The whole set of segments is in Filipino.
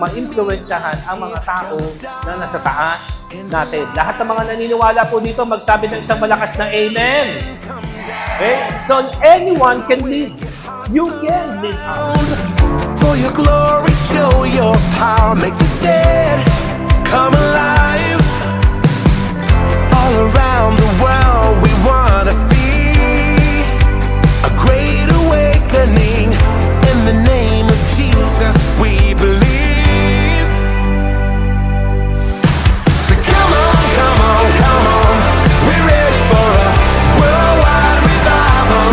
ma-influensyahan ang mga tao na nasa taas natin. Lahat ng mga naniniwala po dito, magsabi ng isang malakas na Amen. Okay? So anyone can lead. You can lead out. For your glory, show your power, make the dead come alive. All around the world we wanna see a great awakening. In the name of Jesus we believe. So come on, come on, come on, we're ready for a worldwide revival.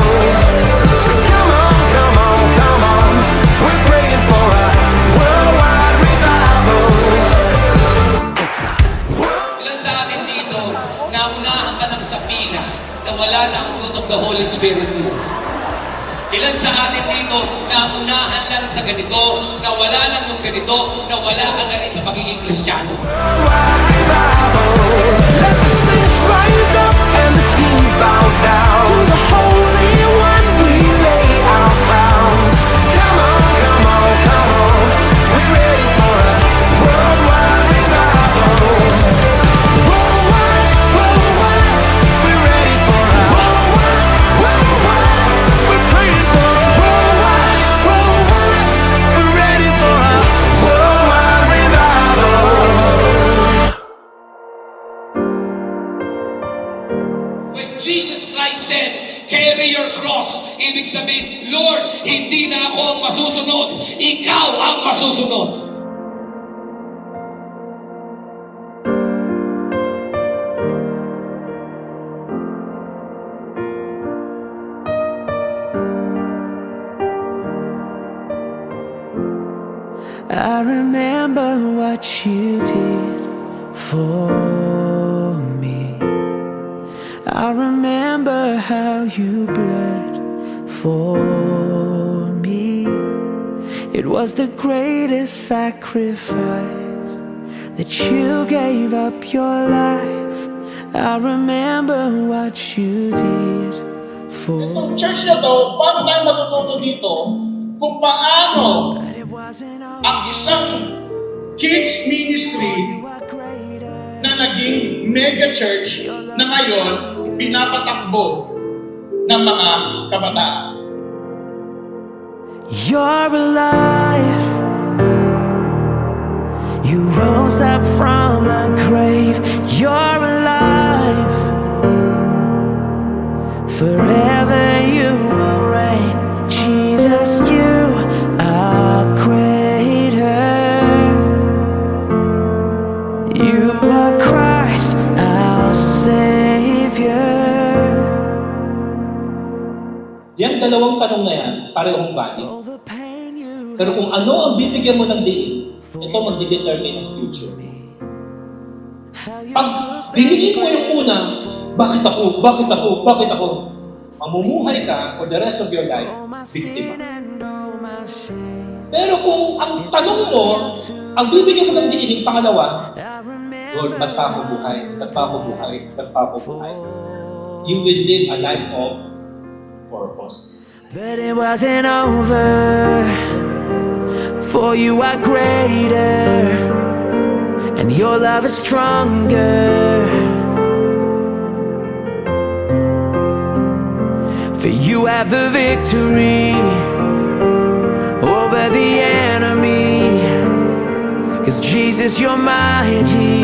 So come on, come on, come on, we're praying for a worldwide revival. It's a Ilan sa atin dito, naunahan ka lang sa pila na wala na ang fruit of the Holy Spirit mo? Ilan sa atin dito, naunahan lang sa ganito, na wala lang yung ganito, na wala ka na rin sa pagiging Kristiyano? worldwide revival. Let the saints rise up and the kings bow down. To the Holy One we lay our crowns. Come on, come on, come on, we're ready for a worldwide revival. Worldwide, worldwide, we're ready for a worldwide, worldwide. We're praying for a worldwide, worldwide. We're ready for a worldwide revival. When Jesus Christ said, carry your cross, ibig sabihin, Lord, hindi na ako ang masusunod, ikaw ang masusunod. I remember what you did for me. I remember how you bled for me. It was the greatest sacrifice that you gave up your life. I remember what you did for Itong church na to, paano tayo matututo dito kung paano But it wasn't all ang isang kids ministry you are greater. na naging mega church na ngayon pinapatakbo ng mga kabataan. You're alive. You rose up from the grave. You're alive. Forever you will reign. Jesus, you are greater. You are Christ, our Savior. Yung dalawang tanong na yan, parehong valid. All the pain you Pero kung ano ang bibigyan mo ng diin, ito magdidetermine ang future. how you Pag dinigin mo yung una, bakit ako? Bakit ako? Bakit ako? Mamumuhay ka for the rest of your life, all my biktima. sin and all my shame. Pero kung ang tanong mo, ang bibigyan mo ng diin, pangalawa, I remember Lord, ba't pa ako buhay? Ba't pa ako buhay? Ba't pa ako buhay? You will live a life of purpose. but it wasn't over. For you are greater, and your love is stronger. For you have the victory over the enemy. 'Cause Jesus, you're mighty.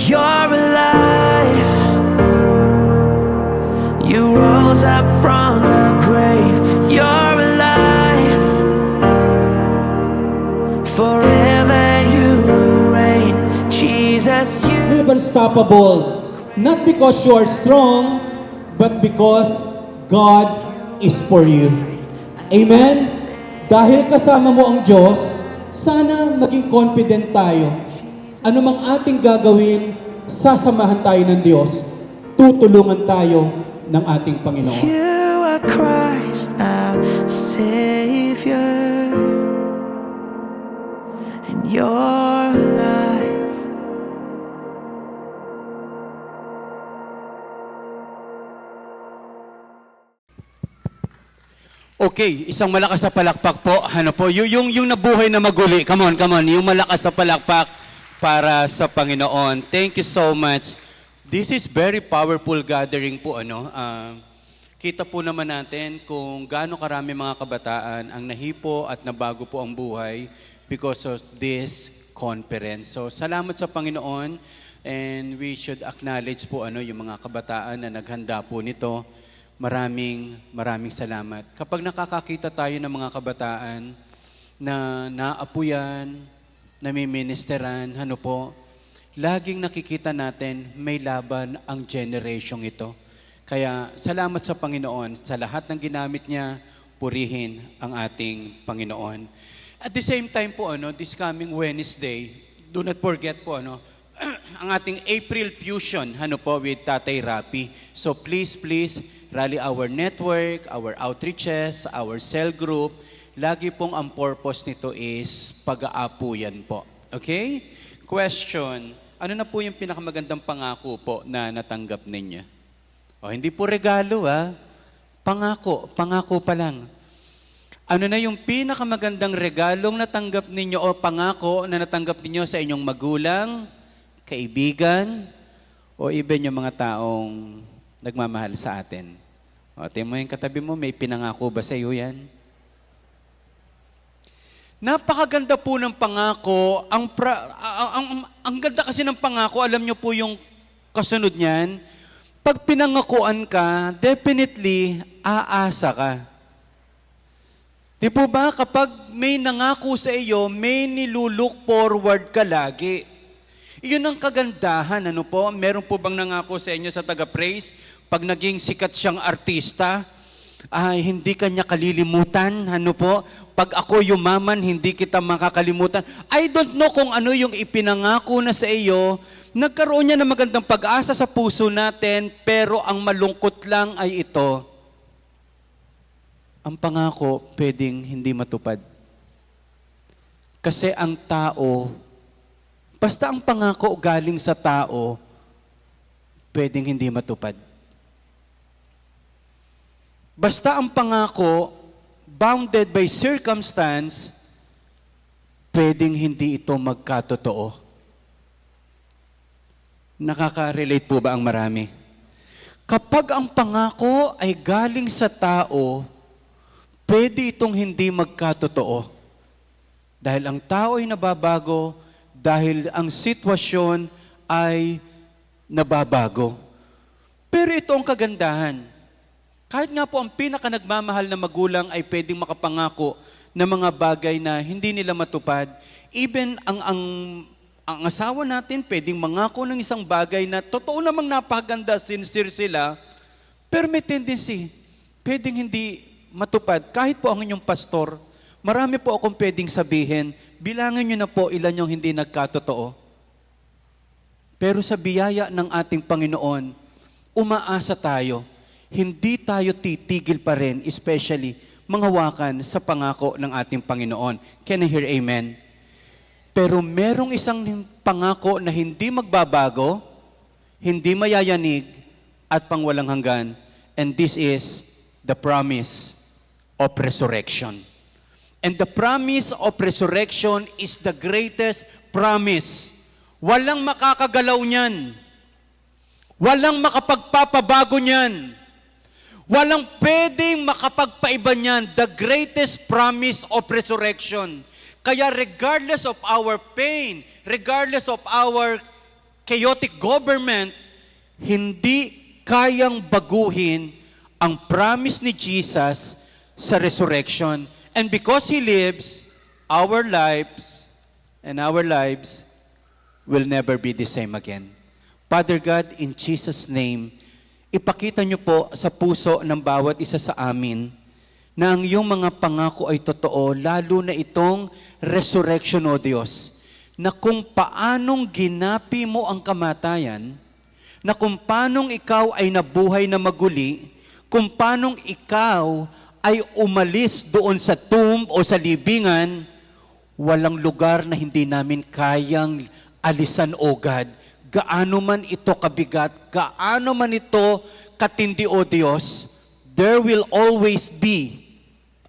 You're alive. You rose up from the grave. You're alive. Forever you will reign. Jesus, you. Never stoppable. Not because you are strong, but because God is for you. Amen? Dahil kasama mo ang Diyos, sana maging confident tayo. Ano mang ating gagawin, sasamahan tayo ng Diyos. Tutulungan tayo ng ating Panginoon. You are Christ, our Savior, and you're alive. Okay, isang malakas na palakpak po. Ano po, yung nabuhay na maguli. Come on. Yung malakas na palakpak para sa Panginoon. Thank you so much. This is very powerful gathering po, ano. Kita po naman natin kung gaano karami mga kabataan ang nahipo at nabago po ang buhay because of this conference. So, salamat sa Panginoon, and we should acknowledge po yung mga kabataan na naghanda po nito. Maraming salamat. Kapag nakakakita tayo ng mga kabataan na naapuyan, namiministeran, laging nakikita natin may laban ang generation ito. Kaya salamat sa Panginoon sa lahat ng ginamit niya, purihin ang ating Panginoon. At the same time po, this coming Wednesday, do not forget po, ang ating April Fusion, with Tatay Rapi. So please, rally our network, our outreaches, our cell group. Lagi pong ang purpose nito is pag-aapuyan po. Okay? Question, ano na po yung pinakamagandang pangako po na natanggap ninyo? Hindi po regalo pangako pa lang. Ano na yung pinakamagandang regalong natanggap ninyo o pangako na natanggap ninyo sa inyong magulang, kaibigan, o even yung mga taong nagmamahal sa atin? Tingnan mo yung katabi mo, may pinangako ba sa iyo yan? Napakaganda po ng pangako. Ang ganda kasi ng pangako, alam nyo po yung kasunod niyan. Pag pinangakuan ka, definitely, aasa ka. Di po ba, kapag may nangako sa iyo, may nilulook forward ka lagi. Iyon ang kagandahan, Meron po bang nangako sa inyo sa taga-praise? Pag naging sikat siyang artista, hindi kanya kalilimutan, Pag ako yumaman, hindi kita makakalimutan. I don't know kung ano yung ipinangako na sa iyo. Nagkaroon niya ng magandang pag-asa sa puso natin, pero ang malungkot lang ay ito. Ang pangako pwedeng hindi matupad. Kasi ang tao, basta ang pangako galing sa tao, pwedeng hindi matupad. Basta ang pangako, bounded by circumstance, pwedeng hindi ito magkatotoo. Nakaka-relate po ba ang marami? Kapag ang pangako ay galing sa tao, pwede itong hindi magkatotoo. Dahil ang tao ay nababago, dahil ang sitwasyon ay nababago. Pero ito ang kagandahan. Kahit nga po ang pinaka-nagmamahal na magulang ay pwedeng makapangako ng mga bagay na hindi nila matupad, even ang asawa natin pwedeng mangako ng isang bagay na totoo namang napaganda, sincere sila, pero may tendency, pwedeng hindi matupad. Kahit po ang inyong pastor, marami po akong pwedeng sabihin, bilangin nyo na po ilan yung hindi nagkatotoo. Pero sa biyaya ng ating Panginoon, umaasa tayo, hindi tayo titigil pa rin, especially manghawakan sa pangako ng ating Panginoon. Can I hear amen? Pero merong isang pangako na hindi magbabago, hindi mayayanig, at pangwalang hanggan. And this is the promise of resurrection. And the promise of resurrection is the greatest promise. Walang makakagalaw niyan. Walang makapagpapabago niyan. Walang pwedeng makapagpaiba niyan. The greatest promise of resurrection. Kaya regardless of our pain, regardless of our chaotic government, hindi kayang baguhin ang promise ni Jesus sa resurrection. And because He lives, our lives will never be the same again. Father God, in Jesus' name, ipakita niyo po sa puso ng bawat isa sa amin na ang iyong mga pangako ay totoo, lalo na itong resurrection, O Diyos, na kung paanong ginapi mo ang kamatayan, na kung paanong ikaw ay nabuhay na maguli, kung paanong ikaw ay umalis doon sa tomb o sa libingan, walang lugar na hindi namin kayang alisan, O God. Gaano man ito kabigat, gaano man ito katindi, O Diyos, there will always be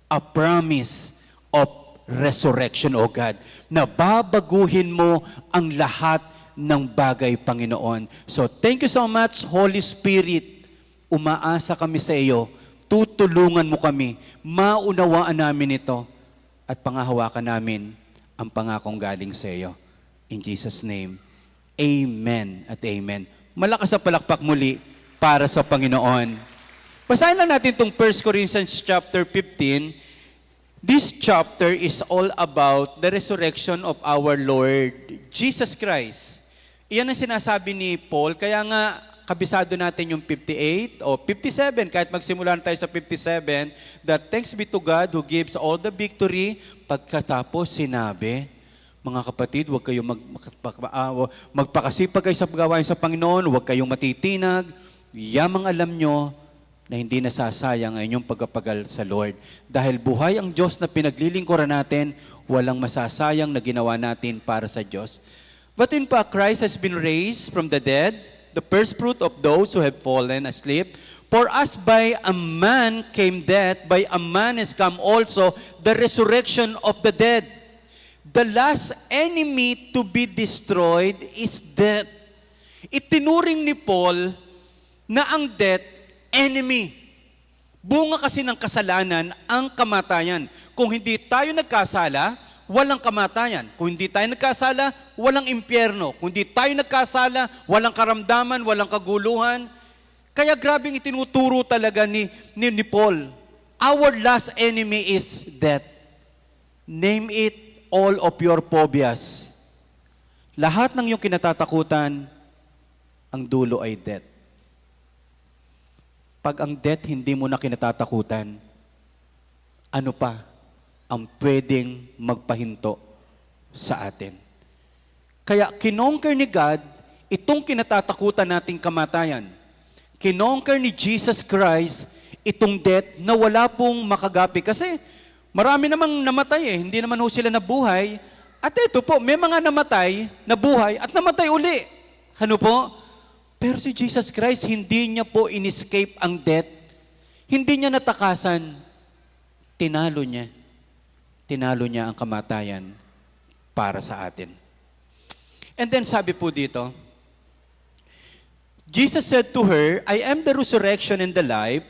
a promise of resurrection, O God, na babaguhin mo ang lahat ng bagay, Panginoon. So, thank you so much, Holy Spirit. Umaasa kami sa iyo. Tutulungan mo kami. Maunawaan namin ito at pangahawakan namin ang pangakong galing sa iyo. In Jesus' name, amen at amen. Malakas na palakpak muli para sa Panginoon. Basahin lang natin itong 1 Corinthians chapter 15. This chapter is all about the resurrection of our Lord Jesus Christ. Iyan ang sinasabi ni Paul, kaya nga kabisado natin yung 58 o 57, kahit magsimula na tayo sa 57, that thanks be to God who gives all the victory. Pagkatapos sinabi, mga kapatid, huwag kayong magpakasipag kayo sa paggawain sa Panginoon, huwag kayong matitinag, yamang alam nyo na hindi nasasayang ang inyong pagpapagal sa Lord. Dahil buhay ang Diyos na pinaglilingkuran natin, walang masasayang na ginawa natin para sa Diyos. But in fact, Christ has been raised from the dead, the first fruit of those who have fallen asleep. For us by a man came death, by a man has come also the resurrection of the dead. The last enemy to be destroyed is death. Itinuring ni Paul na ang death, enemy. Bunga kasi ng kasalanan ang kamatayan. Kung hindi tayo nagkasala, walang kamatayan. Kung hindi tayo nagkasala, walang impyerno. Kung hindi tayo nagkasala, walang karamdaman, walang kaguluhan. Kaya grabing itinuturo talaga ni Paul. Our last enemy is death. Name it all of your phobias. Lahat ng iyong kinatatakutan, ang dulo ay death. Pag ang death hindi mo na kinatatakutan, ano pa ang pwedeng magpahinto sa atin? Kaya kinonquer ni God itong kinatatakutan nating kamatayan. Kinonquer ni Jesus Christ itong death na wala pong makagapi. Kasi marami namang namatay hindi naman ho sila nabuhay. At ito po, may mga namatay, nabuhay, at namatay uli. Ano po? Pero si Jesus Christ, hindi niya po in-escape ang death. Hindi niya natakasan. Tinalo niya. Tinalo niya ang kamatayan para sa atin. And then sabi po dito, Jesus said to her, I am the resurrection and the life.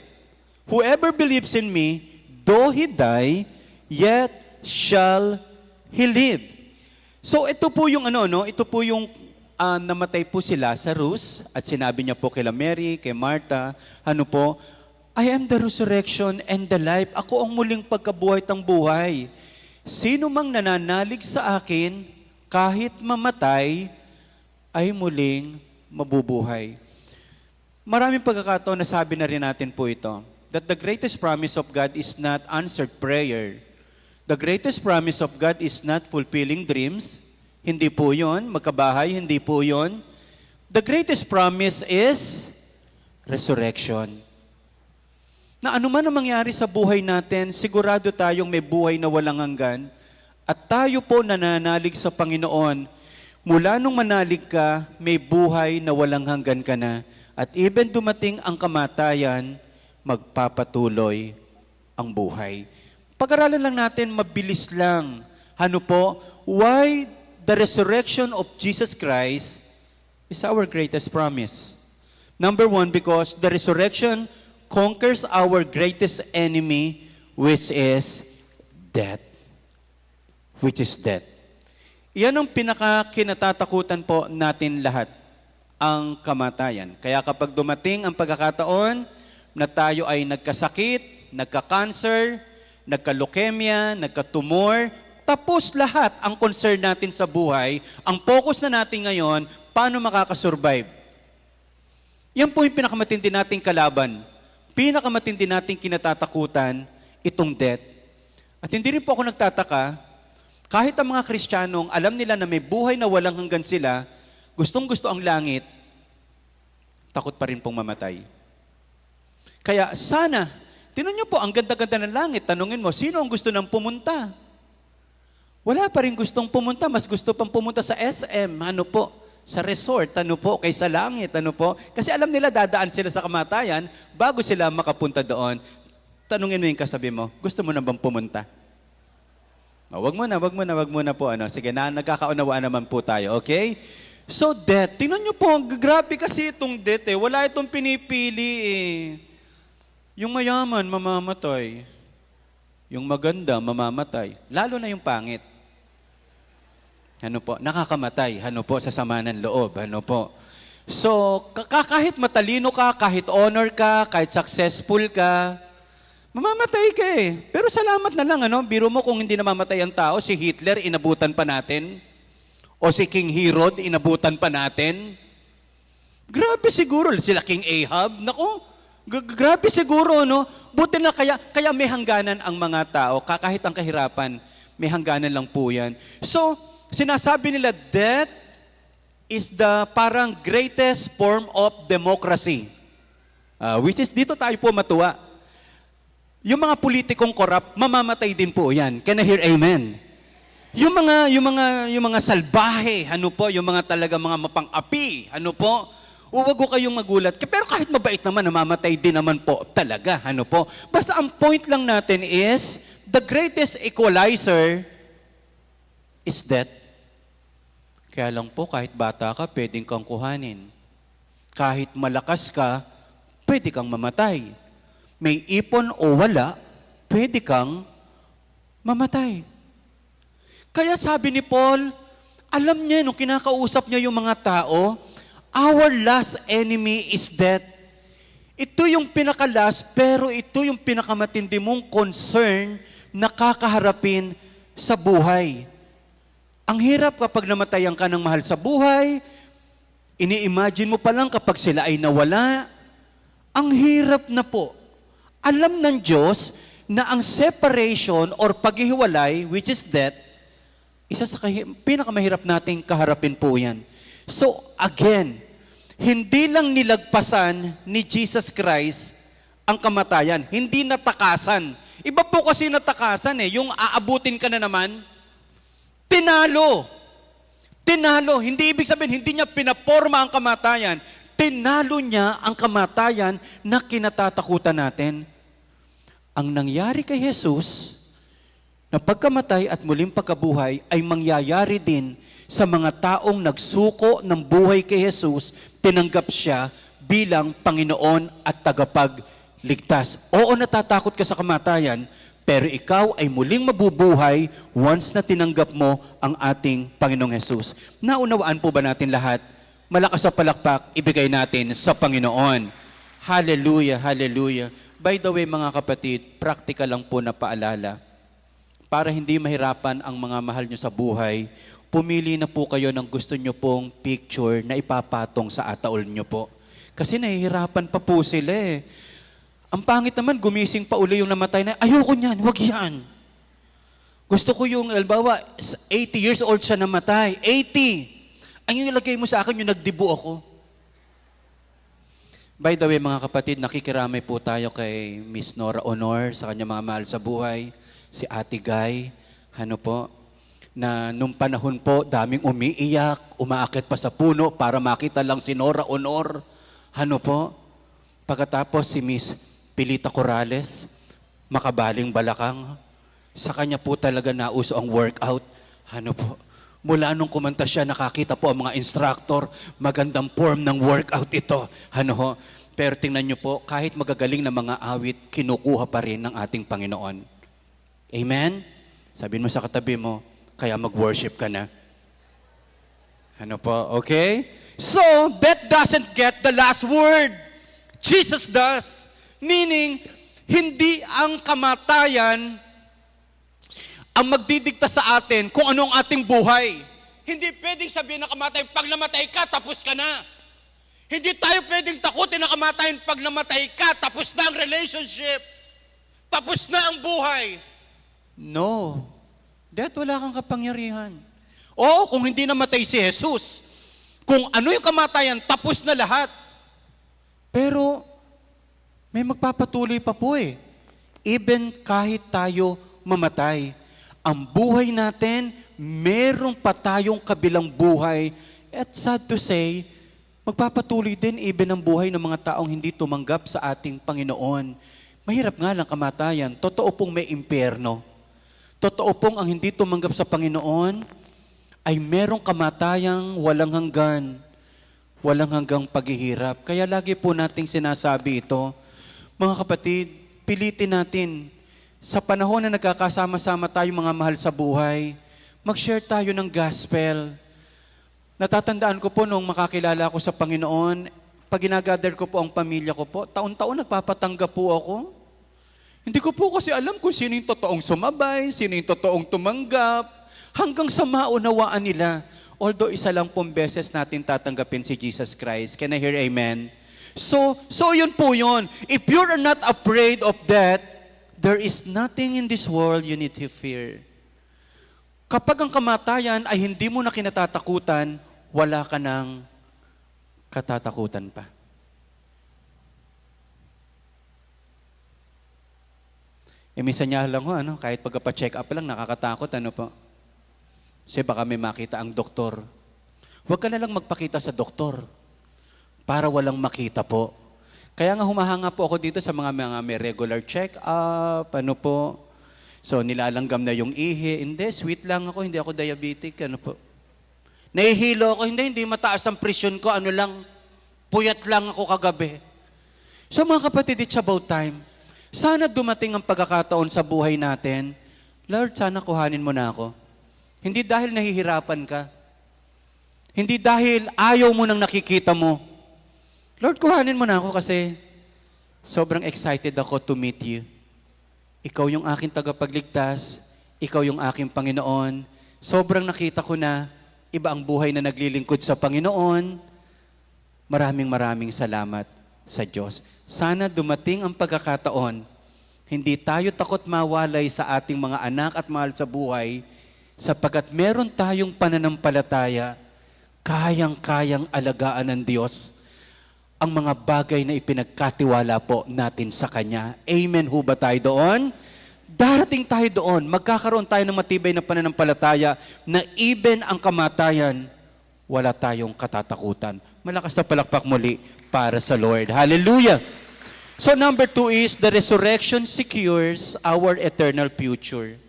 Whoever believes in me, though he die, yet shall he live. So ito po yung ito po yung namatay po si Lazarus at sinabi niya po kila Mary, kay Martha, I am the resurrection and the life. Ako ang muling pagkabuhay tang buhay. Sino mang nananalig sa akin, kahit mamatay, ay muling mabubuhay. Maraming pagkakataon na sabi na rin natin po ito, that the greatest promise of God is not answered prayer. The greatest promise of God is not fulfilling dreams. Hindi po yun. Magkabahay, hindi po yun. The greatest promise is resurrection. Na anuman ang mangyari sa buhay natin, sigurado tayong may buhay na walang hanggan at tayo po nananalig sa Panginoon. Mula nung manalig ka, may buhay na walang hanggan ka na. At even dumating ang kamatayan, magpapatuloy ang buhay. Pag-aralan lang natin, mabilis lang. Why the resurrection of Jesus Christ is our greatest promise? Number one, because the resurrection conquers our greatest enemy, which is death. Which is death. Iyan ang pinaka-kinatatakutan po natin lahat, ang kamatayan. Kaya kapag dumating ang pagkakataon na tayo ay nagkasakit, nagka-cancer, nagka-leukemia, nagka-tumor, tapos lahat ang concern natin sa buhay, ang focus na natin ngayon, paano makakasurvive? Yan po yung pinakamatindi nating kalaban. Pinakamatindi nating kinatatakutan, itong death. At hindi rin po ako nagtataka, kahit ang mga Kristiyanong alam nila na may buhay na walang hanggan sila, gustong-gusto ang langit, takot pa rin pong mamatay. Kaya sana, tinan niyo po, ang ganda-ganda ng langit, tanungin mo, sino ang gusto nang pumunta? Wala pa rin gustong pumunta, mas gusto pang pumunta sa SM, sa resort, kaysa langit, Kasi alam nila dadaan sila sa kamatayan bago sila makapunta doon. Tanungin mo yung kasabi mo, gusto mo na bang pumunta? Oh, wag muna po. Sige, nagkakaunawaan naman po tayo, okay? So, death. Tingnan nyo po, grabe kasi itong death eh. Wala itong pinipili eh. Yung mayaman, mamamatay. Yung maganda, mamamatay. Lalo na yung pangit. Ano po? Nakakamatay. Ano po? Sa sama ng loob. Ano po? So, kahit matalino ka, kahit honor ka, kahit successful ka, mamamatay ka eh. Pero salamat na lang, ano? Biro mo kung hindi namamatay ang tao, si Hitler, inabutan pa natin. O si King Herod, inabutan pa natin. Grabe siguro. Sila King Ahab. Naku, grabe siguro, no? Buti na kaya may hangganan ang mga tao. Kahit ang kahirapan, may hangganan lang po yan. So, sinasabi nila, death is the parang greatest form of democracy. Which is, dito tayo po matuwa. Yung mga politikong corrupt, mamamatay din po yan. Can I hear amen? Yung mga salbahe, ano po, yung mga talaga mga mapang-api, ano po, huwag ko kayong magulat. Pero kahit mabait naman, namamatay din naman po talaga, ano po. Basta ang point lang natin is, the greatest equalizer is death. Kaya lang po, kahit bata ka, pwedeng kang kuhanin. Kahit malakas ka, pwede kang mamatay. May ipon o wala, pwede kang mamatay. Kaya sabi ni Paul, alam niya nung kinakausap niya yung mga tao, our last enemy is death. Ito yung pinakalas, pero ito yung pinakamatindi mong concern na kakaharapin sa buhay. Ang hirap kapag namatayan ka ng mahal sa buhay, ini-imagine mo pa lang kapag sila ay nawala, ang hirap na po. Alam ng Diyos na ang separation or paghihiwalay, which is death, isa sa pinakamahirap nating kaharapin po yan. So, again, hindi lang nilagpasan ni Jesus Christ ang kamatayan. Hindi natakasan. Iba po kasi natakasan eh. Yung aabutin ka na naman, tinalo. Tinalo. Hindi ibig sabihin, hindi niya pinaporma ang kamatayan. Tinalo niya ang kamatayan na kinatatakutan natin. Ang nangyari kay Jesus, na pagkamatay at muling pagkabuhay ay mangyayari din sa mga taong nagsuko ng buhay kay Jesus, tinanggap siya bilang Panginoon at tagapagligtas. Oo, natatakot ka sa kamatayan, pero ikaw ay muling mabubuhay once na tinanggap mo ang ating Panginoong Jesus. Naunawaan po ba natin lahat? Malakas na palakpak, ibigay natin sa Panginoon. Hallelujah, hallelujah. By the way, mga kapatid, practical lang po na paalala. Para hindi mahirapan ang mga mahal nyo sa buhay, pumili na po kayo ng gusto nyo pong picture na ipapatong sa ataol nyo po. Kasi nahihirapan pa po sila eh. Ang pangit naman, gumising pa uli yung namatay na, ayoko niyan, wag yan. Gusto ko yung, albawa, 80 years old siya namatay. 80! Ang yung ilagay mo sa akin, yung nagdibo ako. By the way, mga kapatid, nakikiramay po tayo kay Miss Nora Honor sa kanya mga mahal sa buhay. Si Ate Guy, ano po, na nung panahon po, daming umiiyak, umaakit pa sa puno para makita lang si Nora Honor. Ano po? Pagkatapos si Miss Pilita Corrales, makabaling balakang. Sa kanya po talaga nauso ang workout. Ano po? Mula nung kumanta siya, nakakita po ang mga instructor, magandang form ng workout ito. Ano ho? Pero tingnan niyo po, kahit magagaling na mga awit, kinukuha pa rin ng ating Panginoon. Amen? Sabihin mo sa katabi mo, kaya mag-worship ka na. Ano po? Okay? So, death doesn't get the last word. Jesus does. Meaning, hindi ang kamatayan ang magdidikta sa atin kung ano ang ating buhay. Hindi pwedeng sabihin na kamatayan, pag namatay ka, tapos ka na. Hindi tayo pwedeng takutin na kamatayan, pag namatay ka, tapos na ang relationship. Tapos na ang buhay. No. Death, wala kang kapangyarihan. Oo, kung hindi namatay si Jesus, kung ano yung kamatayan, tapos na lahat. Pero, may magpapatuloy pa po eh. Even kahit tayo mamatay, ang buhay natin, meron pa tayong kabilang buhay. At sad to say, magpapatuloy din even ang buhay ng mga taong hindi tumanggap sa ating Panginoon. Mahirap nga lang kamatayan. Totoo pong may impyerno. Totoo pong ang hindi tumanggap sa Panginoon ay merong kamatayang walang hanggang paghihirap. Kaya lagi po nating sinasabi ito, mga kapatid, pilitin natin sa panahon na nagkakasama-sama tayo mga mahal sa buhay, mag-share tayo ng gospel. Natatandaan ko po nung makakilala ako sa Panginoon, pag ginagather ko po ang pamilya ko po, taon-taon nagpapatanggap po ako. Hindi ko po kasi alam kung sino yung totoong sumabay, sino yung totoong tumanggap, hanggang sa maunawaan nila. Although isa lang pong beses natin tatanggapin si Jesus Christ. Can I hear amen? So yun po yun. If you're not afraid of death, there is nothing in this world you need to fear. Kapag ang kamatayan ay hindi mo na kinatatakutan, wala ka ng katatakutan pa. Minsan niya lang ho, kahit pagpa-check up lang, nakakatakot, po. Kasi baka may makita ang doktor. Huwag ka na lang magpakita sa doktor para walang makita po. Kaya nga humahanga po ako dito sa mga may regular check-up, po. So nilalanggam na yung ihi. Hindi, sweet lang ako, hindi ako diabetic, po. Nahihilo ako, hindi mataas ang presyon ko, puyat lang ako kagabi. So mga kapatid, it's about time. Sana dumating ang pagkakataon sa buhay natin, Lord, sana kuhanin mo na ako. Hindi dahil nahihirapan ka. Hindi dahil ayaw mo nang nakikita mo. Lord, kuhanin mo na ako kasi sobrang excited ako to meet you. Ikaw yung aking tagapagligtas. Ikaw yung aking Panginoon. Sobrang nakita ko na iba ang buhay na naglilingkod sa Panginoon. Maraming salamat sa Diyos. Sana dumating ang pagkakataon, hindi tayo takot mawalay sa ating mga anak at mahal sa buhay, sapagkat meron tayong pananampalataya, kayang-kayang alagaan ng Diyos ang mga bagay na ipinagkatiwala po natin sa Kanya. Amen ho ba tayo doon? Darating tayo doon, magkakaroon tayo ng matibay na pananampalataya na even ang kamatayan, wala tayong katatakutan. Malakas na palakpak muli para sa Lord. Hallelujah! So number 2 is, the resurrection secures our eternal future.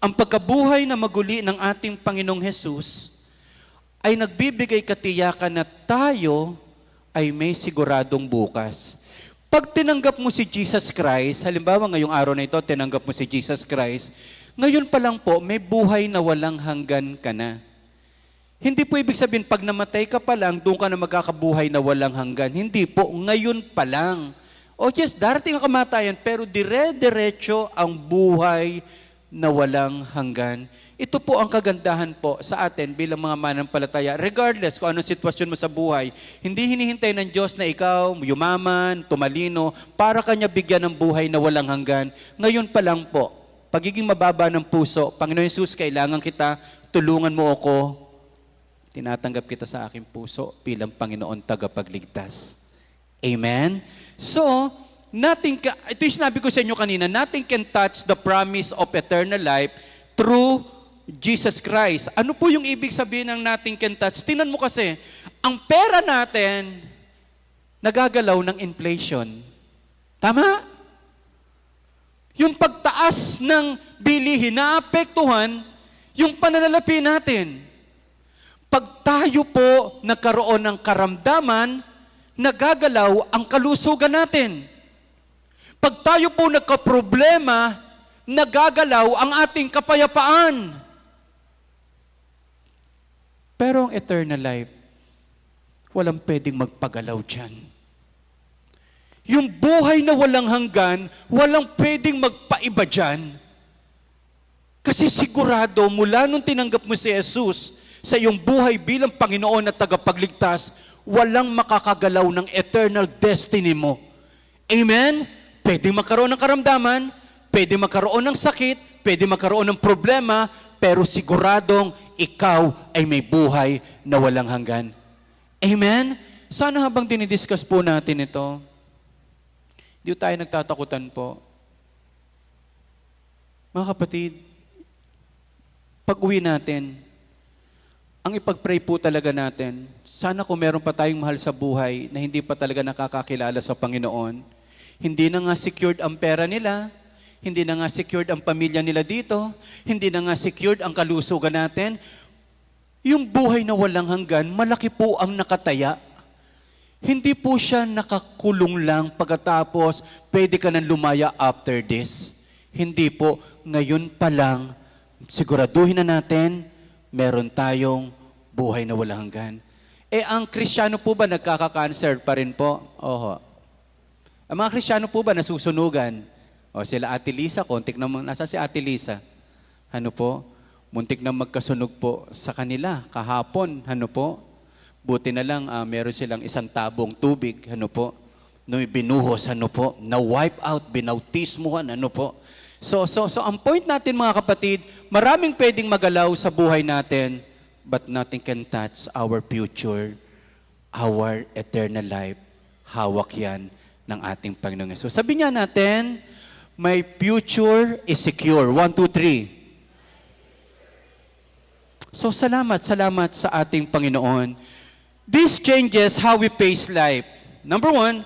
Ang pagkabuhay na maguli ng ating Panginoong Hesus ay nagbibigay katiyakan na tayo ay may siguradong bukas. Pag tinanggap mo si Jesus Christ, halimbawa ngayong araw na ito, tinanggap mo si Jesus Christ, ngayon pa lang po, may buhay na walang hanggan ka na. Hindi po ibig sabihin, pag namatay ka pa lang, doon ka na magkakabuhay na walang hanggan. Hindi po, ngayon pa lang. O yes, darating ang kamatayan, pero dire-diretso ang buhay na walang hanggan. Ito po ang kagandahan po sa atin bilang mga manampalataya. Regardless kung anong sitwasyon mo sa buhay, hindi hinihintay ng Diyos na ikaw, yumaman, tumalino, para Kanya bigyan ng buhay na walang hanggan. Ngayon pa lang po, pagiging mababa ng puso, Panginoon Hesus, kailangan kita, tulungan mo ako, tinatanggap kita sa aking puso bilang Panginoon tagapagligtas. Amen? So, ito yung sinabi ko sa inyo kanina, nothing can touch the promise of eternal life through Jesus Christ. Ano po yung ibig sabihin ng nothing can touch? Tingnan mo kasi, ang pera natin, nagagalaw ng inflation. Tama? Yung pagtaas ng bilihin, naapektuhan yung pananalapi natin. Pag tayo po nagkaroon ng karamdaman, nagagalaw ang kalusugan natin. Pag tayo po nagkaproblema, nagagalaw ang ating kapayapaan. Pero ang eternal life, walang pwedeng magpagalaw dyan. Yung buhay na walang hanggan, walang pwedeng magpaiba dyan. Kasi sigurado, mula nung tinanggap mo si Jesus, sa iyong buhay bilang Panginoon at tagapagligtas, walang makakagalaw ng eternal destiny mo. Amen? Pwede magkaroon ng karamdaman, pwede magkaroon ng sakit, pwede magkaroon ng problema, pero siguradong ikaw ay may buhay na walang hanggan. Amen? Sana habang dinidiscuss po natin ito, hindi tayo nagtatakutan po. Mga kapatid, pag-uwi natin, ang ipag-pray po talaga natin, sana kung meron pa tayong mahal sa buhay na hindi pa talaga nakakakilala sa Panginoon, Hindi na nga secured ang pera nila, hindi na nga secured ang pamilya nila dito, hindi na nga secured ang kalusugan natin. Yung buhay na walang hanggan, malaki po ang nakataya. Hindi po siya nakakulong lang pagkatapos pwede ka nang lumaya after this. Hindi po, ngayon pa lang, siguraduhin na natin, meron tayong buhay na walang hanggan. Ang Kristiyano po ba nagkaka-cancer pa rin po? Oho. Ang mga Kristiyano po ba nasusunugan? O sila Ate Lisa, kontik naman, nasa si Ate Lisa? Ano po? Muntik na magkasunog po sa kanila kahapon, ano po? Buti na lang, meron silang isang tabong tubig, ano po, no, binuhos, ano po, na-wipe out, binautismuhan, ano po. So, ang point natin mga kapatid, maraming pwedeng magalaw sa buhay natin, but nothing can touch our future, our eternal life. Hawak yan ng ating Panginoon Yesus. Sabi niya natin, my future is secure. 1, 2, 3. So, salamat sa ating Panginoon. This changes how we face life. Number 1,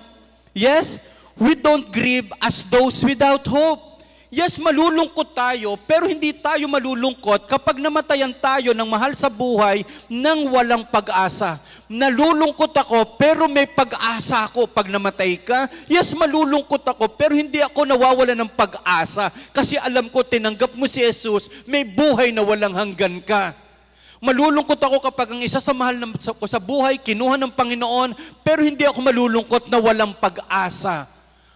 yes, we don't grieve as those without hope. Yes, malulungkot tayo, pero hindi tayo malulungkot kapag namatayan tayo ng mahal sa buhay nang walang pag-asa. Nalulungkot ako, pero may pag-asa ako pag namatay ka. Yes, malulungkot ako, pero hindi ako nawawala ng pag-asa. Kasi alam ko, tinanggap mo si Jesus, may buhay na walang hanggan ka. Malulungkot ako kapag ang isa sa mahal ko sa buhay, kinuha ng Panginoon, pero hindi ako malulungkot na walang pag-asa.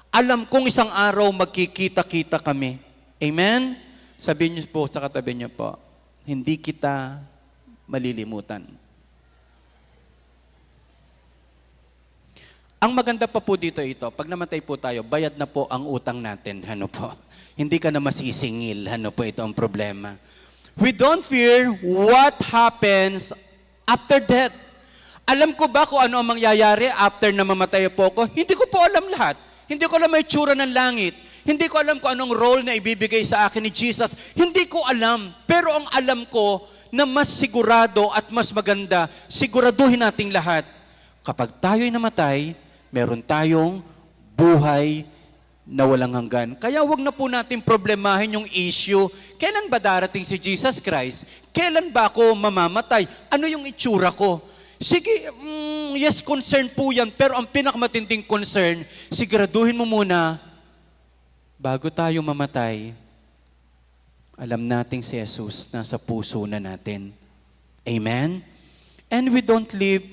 Alam kong isang araw magkikita-kita kami. Amen? Sabihin niyo po sa katabi niyo po, hindi kita malilimutan. Ang maganda pa po dito ito, pag namatay po tayo, bayad na po ang utang natin. Ano po? Hindi ka na masisingil. Ano po ito ang problema? We don't fear what happens after death. Alam ko ba kung ano ang mangyayari after na mamatay po ako? Hindi ko po alam lahat. Hindi ko alam may tsura ng langit. Hindi ko alam kung anong role na ibibigay sa akin ni Jesus. Hindi ko alam. Pero ang alam ko na mas sigurado at mas maganda, siguraduhin nating lahat. Kapag tayo'y namatay, meron tayong buhay na walang hanggan. Kaya wag na po natin problemahin yung issue. Kailan ba darating si Jesus Christ? Kailan ba ako mamamatay? Ano yung itsura ko? Sige, yes, concern po yan. Pero ang pinakamatinding concern, siguraduhin mo muna, bago tayo mamatay, alam nating si Jesus nasa puso na natin. Amen? And we don't live,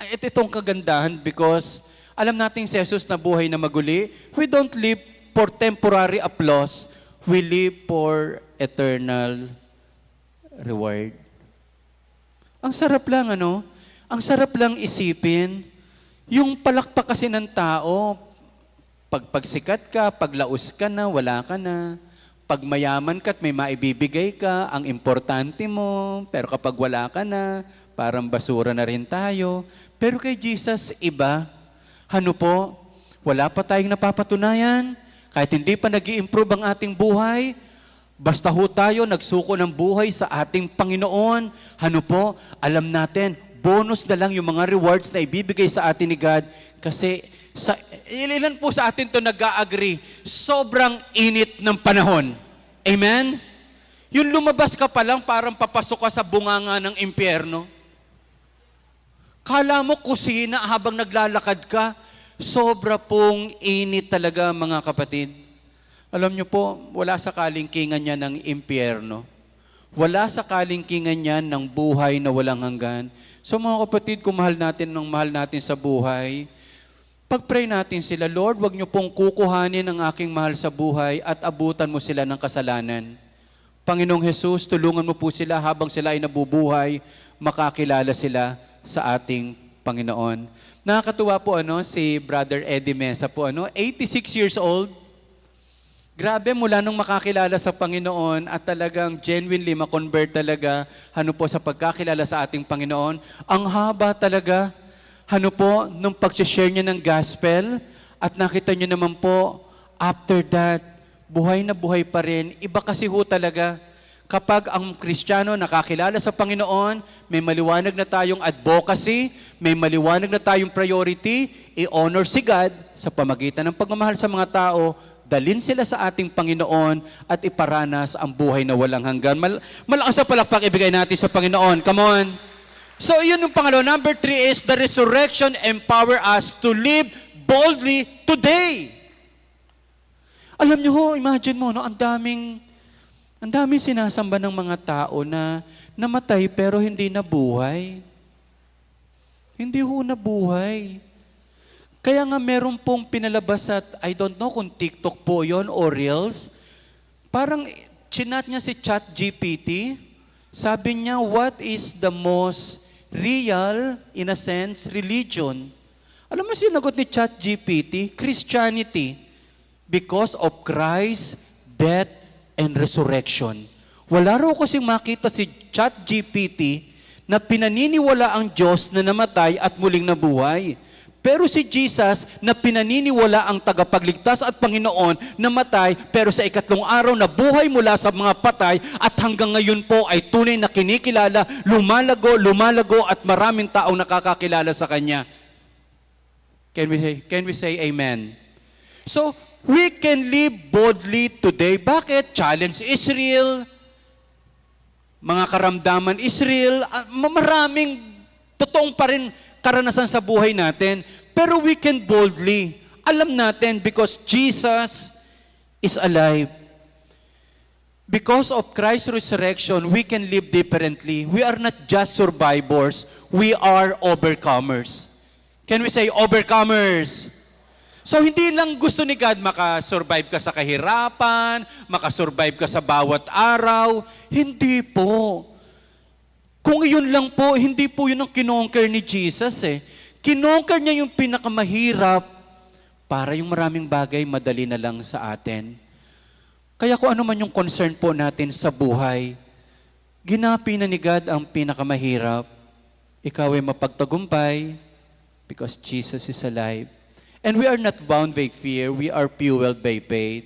itong kagandahan because alam natin si Jesus na buhay na maguli. We don't live for temporary applause. We live for eternal reward. Ang sarap lang, ano? Ang sarap lang isipin. Yung palakpak kasi ng tao, pag pagsikat ka, paglaos ka na, wala ka na. Pag mayaman ka at may maibibigay ka, ang importante mo. Pero kapag wala ka na, parang basura na rin tayo. Pero kay Jesus, iba. Ano po? Wala pa tayong napapatunayan. Kahit hindi pa nag-i-improve ang ating buhay, basta ho tayo nagsuko ng buhay sa ating Panginoon. Ano po? Alam natin, bonus na lang yung mga rewards na ibibigay sa atin ni God. Kasi ilan po sa atin to nag-a-agree, sobrang init ng panahon. Amen? Yung lumabas ka pa lang, parang papasok ka sa bunganga ng impyerno. Kala mo kusina habang naglalakad ka, sobra pong init talaga mga kapatid. Alam niyo po, wala sa kalingkingan niya ng impyerno. Wala sa kalingkingan niya ng buhay na walang hanggan. So mga kapatid, kung mahal natin sa buhay, pag-pray natin sila, Lord, wag niyo pong kukuhanin ang aking mahal sa buhay at abutan mo sila ng kasalanan. Panginoong Jesus, tulungan mo po sila habang sila ay nabubuhay, makakilala sila sa ating Panginoon. Nakakatuwa po si Brother Eddie Mesa po 86 years old. Grabe, mula nung makakilala sa Panginoon at talagang genuinely makonvert talaga po sa pagkakilala sa ating Panginoon. Ang haba talaga nung pag-share niya ng gospel at nakita niyo naman po after that buhay na buhay pa rin. Iba kasi talaga kapag ang Kristiyano nakakilala sa Panginoon, may maliwanag na tayong advocacy, may maliwanag na tayong priority, i-honor si God sa pamagitan ng pagmamahal sa mga tao, dalin sila sa ating Panginoon at iparanas ang buhay na walang hanggan. Malakas na palakpak ibigay natin sa Panginoon. Come on. So, yun yung pangalawa. Number 3 is the resurrection empower us to live boldly today. Alam nyo ho, imagine mo, no, ang daming sinasamba ng mga tao na namatay pero hindi nabuhay. Hindi ho nabuhay. Kaya nga meron pong pinalabas at I don't know kung TikTok po yon o Reels. Parang chinat niya si ChatGPT. Sabi niya, what is the most real, in a sense, religion? Alam mo sinagot ni ChatGPT? Christianity. Because of Christ, death, and resurrection. Wala raw kasing makita si ChatGPT na pinaniniwala ang Diyos na namatay at muling nabuhay. Pero si Jesus na pinaniniwala ang tagapagligtas at Panginoon namatay pero sa ikatlong araw nabuhay mula sa mga patay at hanggang ngayon po ay tunay na kinikilala, lumalago at maraming taong nakakakilala sa Kanya. Can we say amen? So, we can live boldly today. Bakit? Challenge is real. Mga karamdaman is real. Maraming totoong pa rin karanasan sa buhay natin. Pero we can boldly. Alam natin because Jesus is alive. Because of Christ's resurrection, we can live differently. We are not just survivors. We are overcomers. Can we say overcomers? So, hindi lang gusto ni God makasurvive ka sa kahirapan, makasurvive ka sa bawat araw. Hindi po. Kung iyon lang po, hindi po yun ang kinonquer ni Jesus eh. Kinonquer niya yung pinakamahirap para yung maraming bagay madali na lang sa atin. Kaya kung ano man yung concern po natin sa buhay, ginapi na ni God ang pinakamahirap. Ikaw ay mapagtagumpay because Jesus is alive. And we are not bound by fear, we are fueled by faith.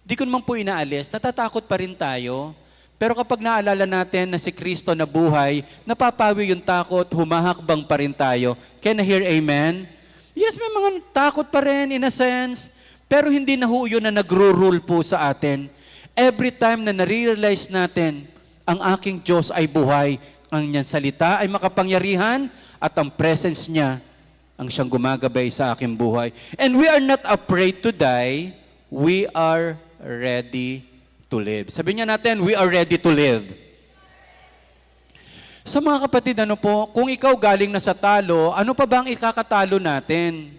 Di ko naman po inaalis, natatakot pa rin tayo. Pero kapag naalala natin na si Kristo na buhay, napapawi yung takot, humahakbang pa rin tayo. Can I hear amen? Yes, may mga takot pa rin in a sense, pero hindi na ho yun na nagro-rule po sa atin. Every time na nare-realize natin, ang aking Diyos ay buhay, ang niyang salita ay makapangyarihan, at ang presence niya ang siyang gumagabay sa aking buhay. And we are not afraid to die, we are ready to live. Sabi niya natin, we are ready to live. Sa mga kapatid, ano po, kung ikaw galing na sa talo, ano pa ba ang ikakatalo natin?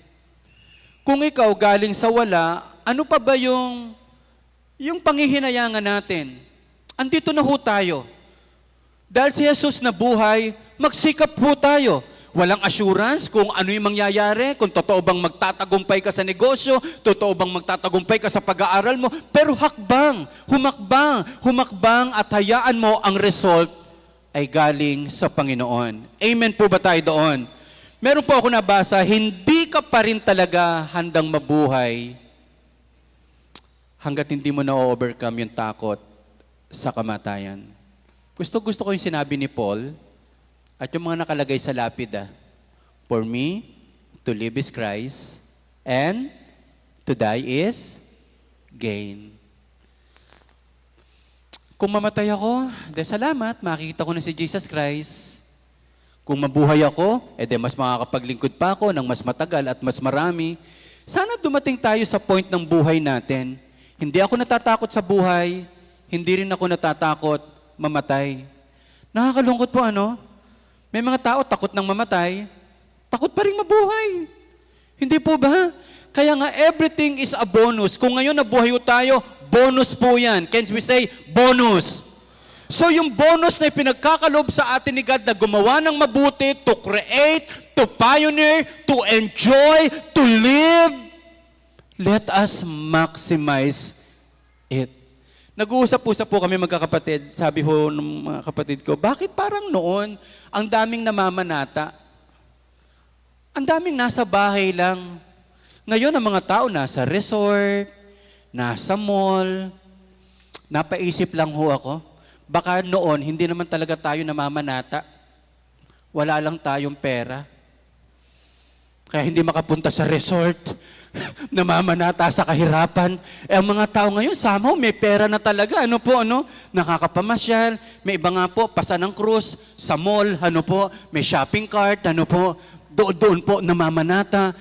Kung ikaw galing sa wala, ano pa ba yung panghihinayangan natin? Andito na ho tayo. Dahil si Jesus na buhay, magsikap po tayo. Walang assurance kung ano yung mangyayari, kung totoo bang magtatagumpay ka sa negosyo, totoo bang magtatagumpay ka sa pag-aaral mo, pero humakbang at hayaan mo ang result ay galing sa Panginoon. Amen po ba tayo doon? Meron po ako nabasa, hindi ka pa rin talaga handang mabuhay hanggat hindi mo na-overcome yung takot sa kamatayan. Gusto ko yung sinabi ni Paul, at yung mga nakalagay sa lapid, for me, to live is Christ, and to die is gain. Kung mamatay ako, salamat, makikita ko na si Jesus Christ. Kung mabuhay ako, mas makakapaglingkod pa ako ng mas matagal at mas marami. Sana dumating tayo sa point ng buhay natin. Hindi ako natatakot sa buhay, hindi rin ako natatakot mamatay. Nakakalungkot po, ano? May mga tao takot nang mamatay, takot pa rin mabuhay. Hindi po ba? Kaya nga, everything is a bonus. Kung ngayon nabuhay tayo, bonus po yan. Can we say, bonus? So yung bonus na pinagkakalob sa atin ni God na gumawa ng mabuti, to create, to pioneer, to enjoy, to live, let us maximize it. Nag-uusap-usap po kami magkakapatid. Sabi ho ng mga kapatid ko, bakit parang noon, ang daming namamanata? Ang daming nasa bahay lang. Ngayon, ang mga tao nasa resort, nasa mall. Napaisip lang ho ako, Baka noon, hindi naman talaga tayo namamanata. Wala lang tayong pera. Kaya hindi makapunta sa resort. Namamanata sa kahirapan. Eh, ang mga tao ngayon, somehow may pera na talaga. Ano po, ano? Nakakapamasyal. May iba nga po, pasa ng cruise, sa mall, ano po, may shopping cart, ano po, doon po, namamanata.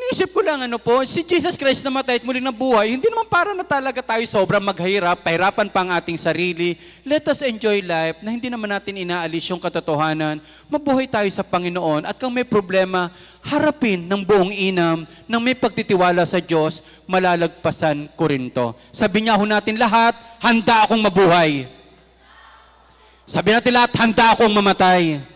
Naisip ko lang, ano po, si Jesus Christ namatay at muli nabuhay, hindi naman para na talaga tayo sobrang maghirap, pahirapan pa ang ating sarili. Let us enjoy life na hindi naman natin inaalis yung katotohanan. Mabuhay tayo sa Panginoon at kung may problema, harapin ng buong inam, nang may pagtitiwala sa Diyos, malalagpasan ko rin to. Sabi niya ho natin lahat, handa akong mabuhay. Sabi natin lahat, handa akong mamatay.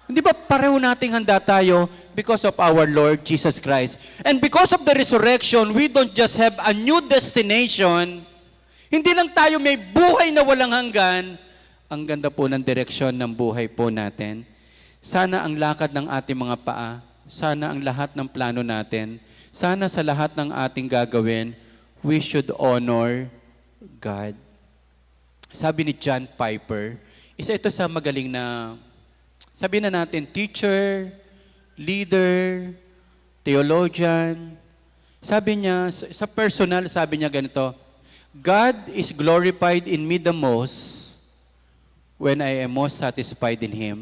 Hindi ba pareho nating handa tayo because of our Lord Jesus Christ? And because of the resurrection, we don't just have a new destination. Hindi lang tayo may buhay na walang hanggan. Ang ganda po ng direksyon ng buhay po natin. Sana ang lakad ng ating mga paa, sana ang lahat ng plano natin, sana sa lahat ng ating gagawin, we should honor God. Sabi ni John Piper, isa ito sa magaling na sabi na natin, teacher, leader, theologian. Sabi niya, sa personal, sabi niya ganito, God is glorified in me the most when I am most satisfied in Him.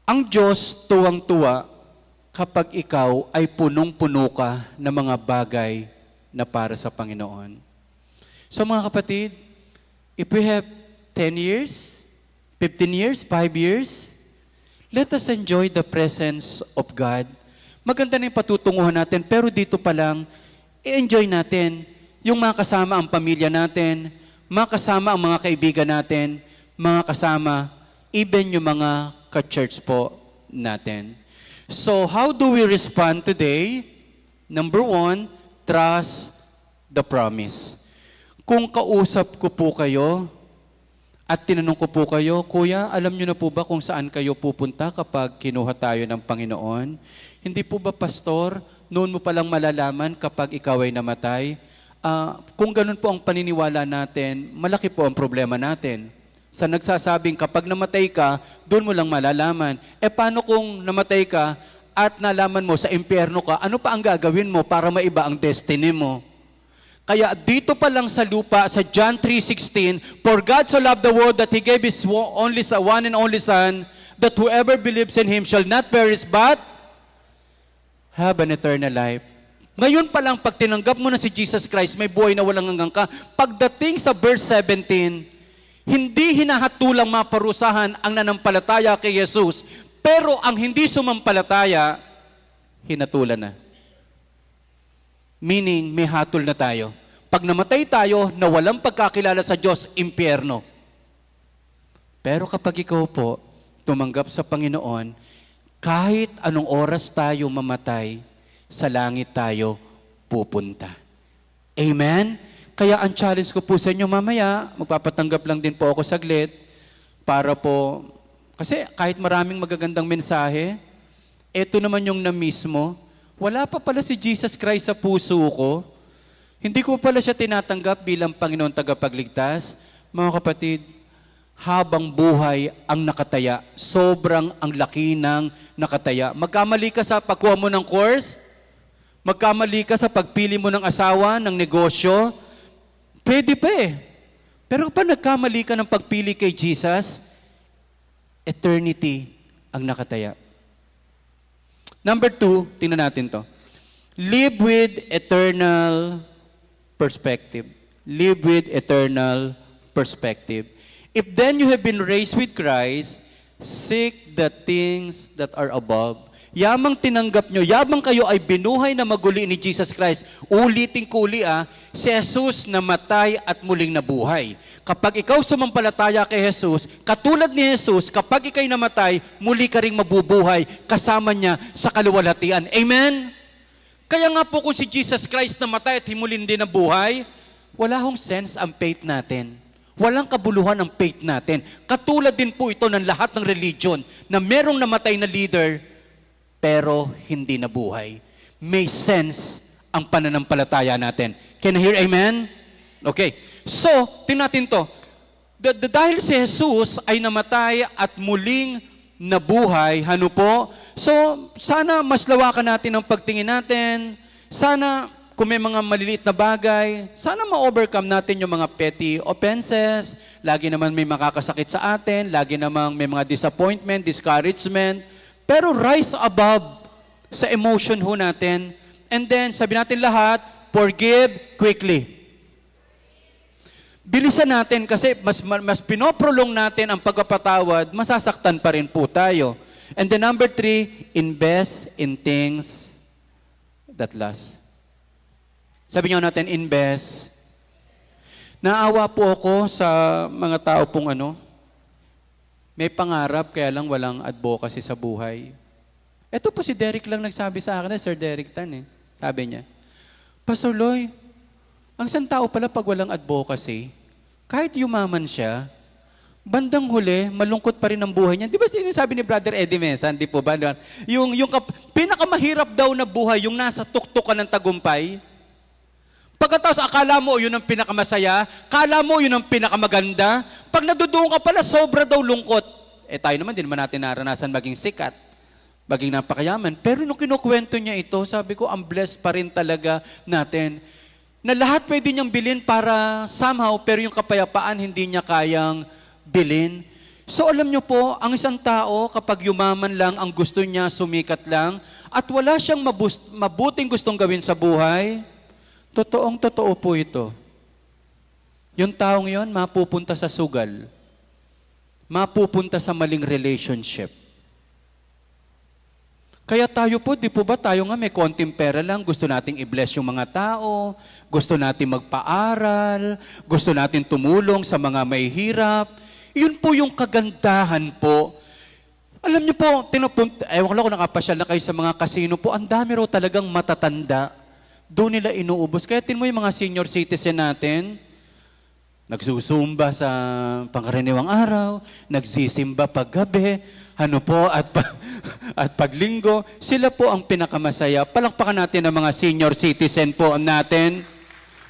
Ang Diyos tuwang-tuwa kapag ikaw ay punong-puno ka ng mga bagay na para sa Panginoon. So mga kapatid, if we have 10 years, 15 years, 5 years, let us enjoy the presence of God. Maganda na yung patutunguhan natin, pero dito pa lang, i-enjoy natin yung mga kasama ang pamilya natin, mga kasama ang mga kaibigan natin, mga kasama, even yung mga ka-church po natin. So, how do we respond today? Number 1, trust the promise. Kung kausap ko po kayo, at tinanong ko po kayo, Kuya, alam niyo na po ba kung saan kayo pupunta kapag kinuha tayo ng Panginoon? Hindi po ba, Pastor, noon mo palang malalaman kapag ikaw ay namatay? Kung ganun po ang paniniwala natin, malaki po ang problema natin. Sa nagsasabing kapag namatay ka, doon mo lang malalaman. Eh paano kung namatay ka at nalaman mo sa impyerno ka, ano pa ang gagawin mo para maiba ang destiny mo? Kaya dito pa lang sa lupa, sa John 3:16, For God so loved the world that He gave His one and only Son, that whoever believes in Him shall not perish but have an eternal life. Ngayon pa lang, pag tinanggap mo na si Jesus Christ, may buhay na walang hanggang ka. Pagdating sa verse 17, hindi hinahatulang maparusahan ang nanampalataya kay Jesus, pero ang hindi sumampalataya, hinatulan na. Meaning, may hatol na tayo. Pag namatay tayo na walang pagkakilala sa Diyos, impyerno. Pero kapag ikaw po, tumanggap sa Panginoon, kahit anong oras tayo mamatay, sa langit tayo pupunta. Amen? Kaya ang challenge ko po sa inyo mamaya, magpapatanggap lang din po ako saglit, para po, kasi kahit maraming magagandang mensahe, eto naman yung na-miss mo, wala pa pala si Jesus Christ sa puso ko. Hindi ko pala siya tinatanggap bilang Panginoon tagapagligtas. Mga kapatid, habang buhay ang nakataya, sobrang ang laki ng nakataya. Magkamali ka sa pagkuha mo ng course, magkamali ka sa pagpili mo ng asawa, ng negosyo, pwede pa eh. Pero kapag nagkamali ka ng pagpili kay Jesus, eternity ang nakataya. Number 2, tingnan natin to. Live with eternal perspective. Live with eternal perspective. If then you have been raised with Christ, seek the things that are above. Yamang tinanggap nyo, yamang kayo ay binuhay na maguli ni Jesus Christ. Ulitin ko uli si Jesus namatay at muling nabuhay. Kapag ikaw sumampalataya kay Jesus, katulad ni Jesus, kapag ikay namatay, muli ka ring mabubuhay kasama niya sa kaluwalhatian. Amen? Kaya nga po kung si Jesus Christ namatay at himulin din na buhay, wala hong sense ang faith natin. Walang kabuluhan ang faith natin. Katulad din po ito ng lahat ng religion na merong namatay na leader, pero hindi nabuhay. May sense ang pananampalataya natin. Can I hear amen? Okay. So, tingnan natin to. Dahil si Jesus ay namatay at muling nabuhay, ano po? So, sana mas lawakan natin ang pagtingin natin. Sana, kung may mga maliliit na bagay, sana ma-overcome natin yung mga petty offenses. Lagi naman may makakasakit sa atin. Lagi namang may mga disappointment, discouragement. Pero rise above sa emotion ho natin. And then, sabi natin lahat, forgive quickly. Bilisan natin kasi mas pinoprolong natin ang pagpapatawad, masasaktan pa rin po tayo. And then number 3, invest in things that last. Sabi niyo natin, invest. Naawa po ako sa mga tao pong may pangarap kaya lang walang advocacy sa buhay. Ito po si Derek lang nagsabi sa akin, Sir Derek Tan Sabi niya, Pastor Loy, ang isang tao pala pag walang advocacy, kahit yumaman siya, bandang huli, malungkot pa rin ang buhay niya. Di ba sinasabi ni Brother Eddie Mesa, di po ba? Yung pinakamahirap daw na buhay, yung nasa tuktok ka ng tagumpay, pagkatapos akala mo yun ang pinakamasaya, akala mo yun ang pinakamaganda, pag nadudoon ka pala, sobra daw lungkot. Tayo naman, din naman natin naranasan maging sikat, maging napakayaman. Pero nung kinukwento niya ito, sabi ko, ang blessed pa rin talaga natin na lahat pwede niyang bilhin para somehow, pero yung kapayapaan hindi niya kayang bilhin. So alam niyo po, ang isang tao kapag yumaman lang, ang gusto niya sumikat lang, at wala siyang mabuting gustong gawin sa buhay, totoo po ito. Yung taong yon mapupunta sa sugal, mapupunta sa maling relationship. Kaya tayo po, di po ba tayo nga may konting pera lang, gusto nating i-bless yung mga tao, gusto nating magpaaral, gusto nating tumulong sa mga mahihirap. Yun po yung kagandahan po. Alam niyo po, ewan ko lang kung nakapasyal na kayo sa mga kasino po, ang dami raw talagang matatanda. Doon nila inuubos. Kaya tin mo yung mga senior citizen natin, nagsusumba sa pangkaraniwang araw, nagsisimba paggabi, at paglinggo, sila po ang pinakamasaya. Palakpakan natin ang mga senior citizen po natin.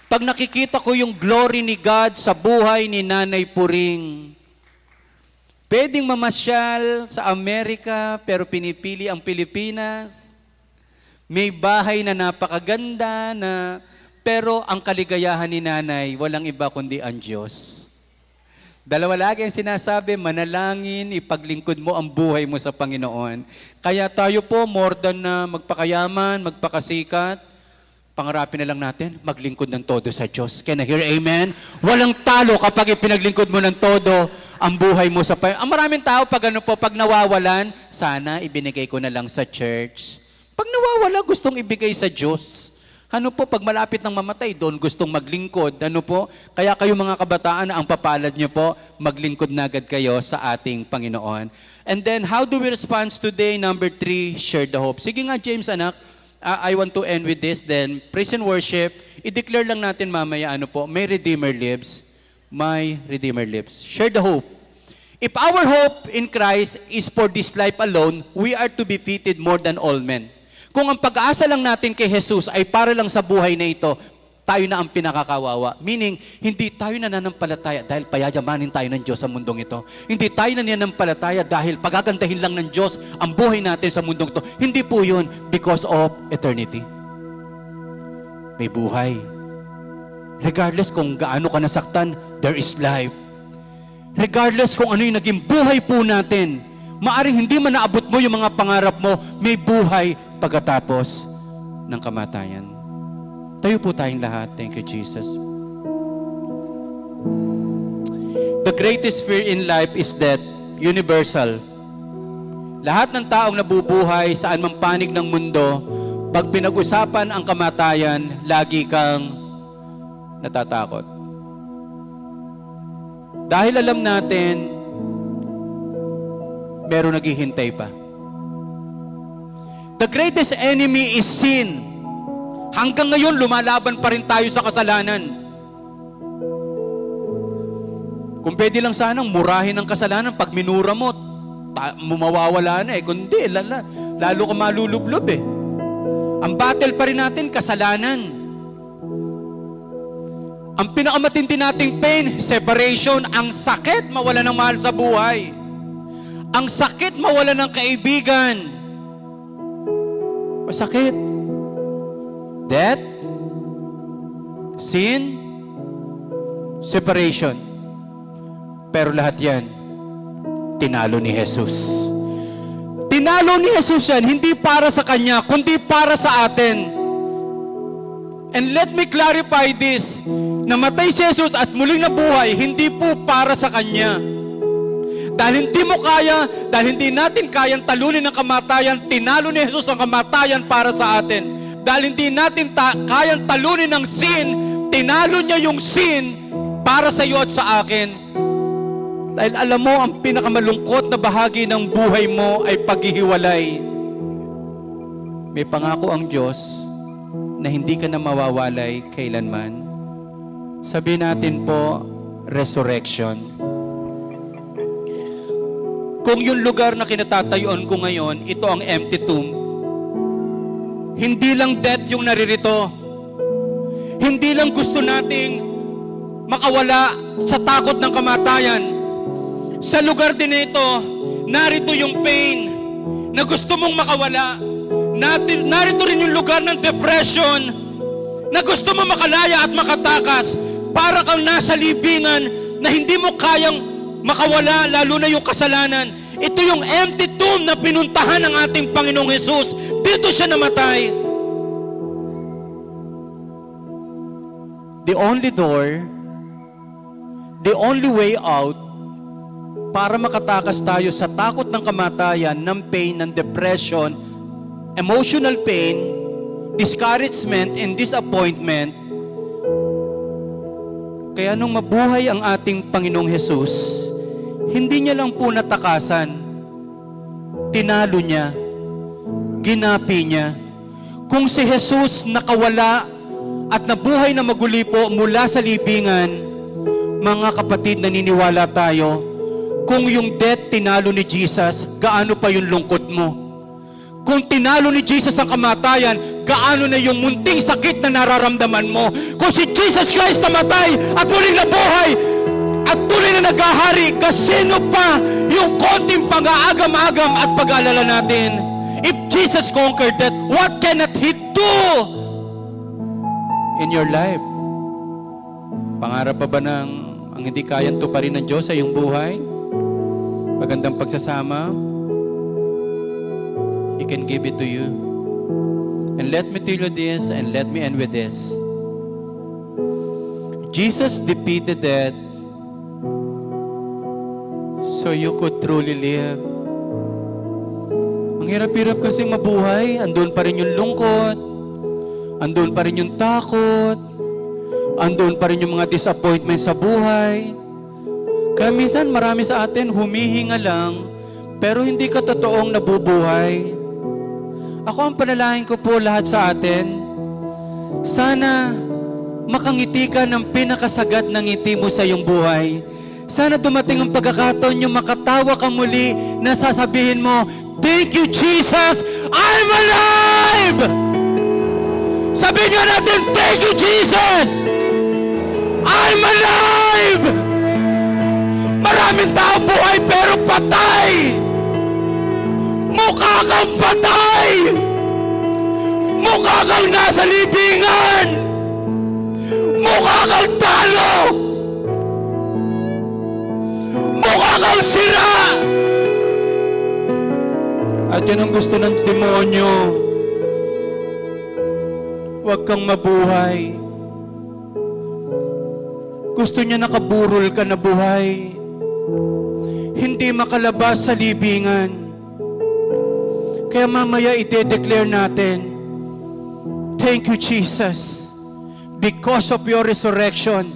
Pag nakikita ko yung glory ni God sa buhay ni Nanay Puring, pwedeng mamasyal sa Amerika, pero pinipili ang Pilipinas. May bahay na napakaganda pero ang kaligayahan ni Nanay, walang iba kundi ang Diyos. Dalawa lagi ang sinasabi, manalangin, ipaglingkod mo ang buhay mo sa Panginoon. Kaya tayo po, more than na magpakayaman, magpakasikat, pangarapin na lang natin, maglingkod ng todo sa Diyos. Can I hear amen? Walang talo kapag ipinaglingkod mo ng todo ang buhay mo sa Panginoon. Ang maraming tao, pag nawawalan, sana ibinigay ko na lang sa church. Pag nawawala, gustong ibigay sa Diyos. Pag malapit ng mamatay, doon gustong maglingkod. Kaya kayo mga kabataan, ang papalad nyo po, maglingkod na agad kayo sa ating Panginoon. And then, how do we respond today? Number 3, share the hope. Sige nga, James, anak, I want to end with this. Then, praise and worship. I-declare lang natin mamaya, may Redeemer lives. My Redeemer lives. Share the hope. If our hope in Christ is for this life alone, we are to be fitted more than all men. Kung ang pag-aasa lang natin kay Jesus ay para lang sa buhay na ito, tayo na ang pinakakawawa. Meaning, hindi tayo nananampalataya dahil payayamanin tayo ng Diyos sa mundong ito. Hindi tayo nananampalataya dahil pagagandahin lang ng Diyos ang buhay natin sa mundong ito. Hindi po yun because of eternity. May buhay. Regardless kung gaano ka nasaktan, there is life. Regardless kung ano yung naging buhay po natin, maaring hindi man naabot mo yung mga pangarap mo, may buhay pagkatapos ng kamatayan. Tayo po tayong lahat. Thank you, Jesus. The greatest fear in life is death. Universal. Lahat ng taong nabubuhay saan mang panig ng mundo, pag pinag-usapan ang kamatayan, lagi kang natatakot. Dahil alam natin, meron naghihintay pa. The greatest enemy is sin. Hanggang ngayon, lumalaban pa rin tayo sa kasalanan. Kung pwede lang sanang murahin ang kasalanan, pag minura mo, mawawala na kundi, lalo ka malulublob Ang battle pa rin natin, kasalanan. Ang pinakamatindi nating pain, separation, ang sakit mawala ng mahal sa buhay. Ang sakit mawala ng kaibigan. Masakit. Death, sin, separation. Pero lahat yan, tinalo ni Jesus. Tinalo ni Jesus yan, hindi para sa Kanya, kundi para sa atin. And let me clarify this, namatay si Jesus at muling nabuhay, hindi po para sa Kanya. Dahil hindi mo kaya, dahil hindi natin kayang talunin ang kamatayan, tinalo ni Jesus ang kamatayan para sa atin. Dahil hindi natin kayang talunin ang sin, tinalo niya yung sin para sa iyo at sa akin. Dahil alam mo, ang pinakamalungkot na bahagi ng buhay mo ay paghihiwalay. May pangako ang Diyos na hindi ka na mawawalay kailanman. Sabihin natin po, resurrection. Kung yung lugar na kinatatayuan ko ngayon, ito ang empty tomb, hindi lang death yung naririto. Hindi lang gusto nating makawala sa takot ng kamatayan. Sa lugar din ito, narito yung pain na gusto mong makawala. Narito rin yung lugar ng depression na gusto mo makalaya at makatakas. Para kang nasa libingan na hindi mo kayang makawala, lalo na yung kasalanan. Ito yung empty tomb na pinuntahan ng ating Panginoong Jesus. Dito siya namatay. The only door, the only way out para makatakas tayo sa takot ng kamatayan, ng pain, ng depression, emotional pain, discouragement, and disappointment. Kaya nung mabuhay ang ating Panginoong Jesus, hindi niya lang po natakasan, tinalo niya, ginapi niya. Kung si Jesus nakawala at nabuhay na maguli po mula sa libingan, mga kapatid, naniniwala tayo, kung yung death tinalo ni Jesus, gaano pa yung lungkot mo? Kung tinalo ni Jesus ang kamatayan, gaano na yung munting sakit na nararamdaman mo? Kung si Jesus Christ namatay at muling nabuhay at tuloy na naghahari, kasino pa yung konting pag-aagam-agam at pag-aalala natin? If Jesus conquered death, what cannot He do in your life? Pangarap pa ba ng ang hindi kayang tuparin ng Diyos sa iyong buhay? Magandang pagsasama, He can give it to you. And let me tell you this, and let me end with this. Jesus defeated death so you could truly live. Ang hirap-hirap kasi mabuhay, andun pa rin yung lungkot, andun pa rin yung takot, andun pa rin yung mga disappointment sa buhay. Kaya minsan marami sa atin humihinga lang, pero hindi ka totoong nabubuhay. Ako ang panalangin ko po lahat sa atin, sana makangiti ka ng pinakasagad ng ngiti mo sa iyong buhay. Sana dumating ang pagkakataon yung makatawa ka muli na sasabihin mo, "Thank you, Jesus, I'm alive!" Sabihin nyo natin, "Thank you, Jesus, I'm alive!" Maraming tao buhay pero patay. Mukha kang patay. Mukha kang nasa libingan. Mukha kang talo. Mukha kang sira. At yan ang gusto ng demonyo. Huwag kang mabuhay. Gusto niya nakaburol ka na buhay. Hindi makalabas sa libingan. Kaya mamaya ide-declare natin, "Thank you, Jesus. Because of your resurrection,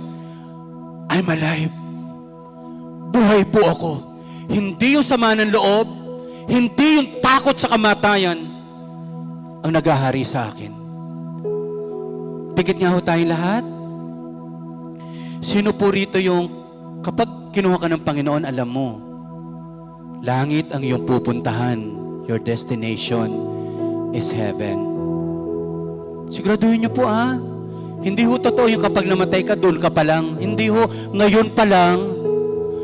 I'm alive." Buhay po ako. Hindi yung sama ng loob, hindi yung takot sa kamatayan ang naghahari sa akin. Tigit nga ho tayong lahat. Sino po rito yung kapag kinuha ka ng Panginoon, alam mo, langit ang iyong pupuntahan. Your destination is heaven. Siguraduhin niyo po Hindi ho totoo yung kapag namatay ka, doon ka pa lang. Hindi ho, ngayon pa lang,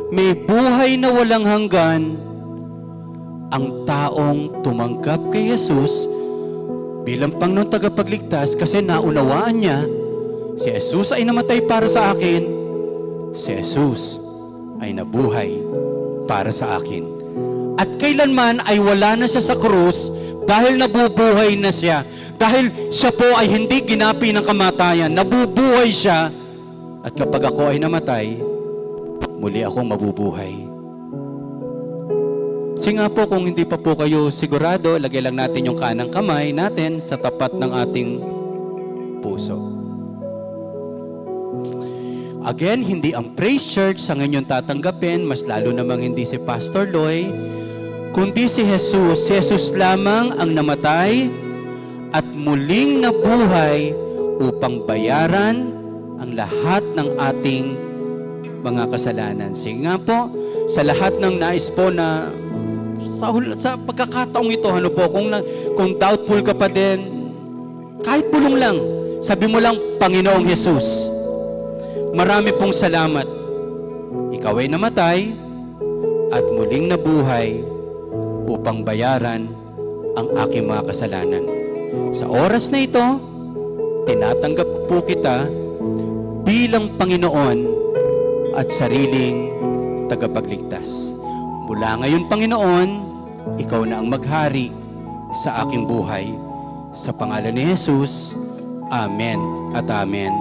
may buhay na walang hanggan ang taong tumanggap kay Jesus bilang Panginoon tagapagligtas kasi naunawaan niya, si Jesus ay namatay para sa akin, si Jesus ay nabuhay para sa akin. At kailanman ay wala na siya sa krus dahil nabubuhay na siya. Dahil siya po ay hindi ginapi ng kamatayan, nabubuhay siya. At kapag ako ay namatay, muli akong mabubuhay. Kasi nga po, kung hindi pa po kayo sigurado, lagay lang natin yung kanang kamay natin sa tapat ng ating puso. Again, hindi ang Praise Church sa ngayon tatanggapin, mas lalo namang hindi si Pastor Loy, kundi si Jesus. Si Jesus lamang ang namatay at muling nabuhay upang bayaran ang lahat ng ating mga kasalanan. Sige nga po, sa lahat ng nais po na sa pagkakataong ito, ano po, kung doubtful ka pa din, kahit bulong lang, sabi mo lang, Panginoong Jesus, marami pong salamat. Ikaw ay namatay at muling nabuhay upang bayaran ang aking mga kasalanan. Sa oras na ito, tinatanggap po kita bilang Panginoon at sariling tagapagligtas. Mula ngayon, Panginoon, ikaw na ang maghari sa aking buhay. Sa pangalan ni Jesus, Amen at Amen.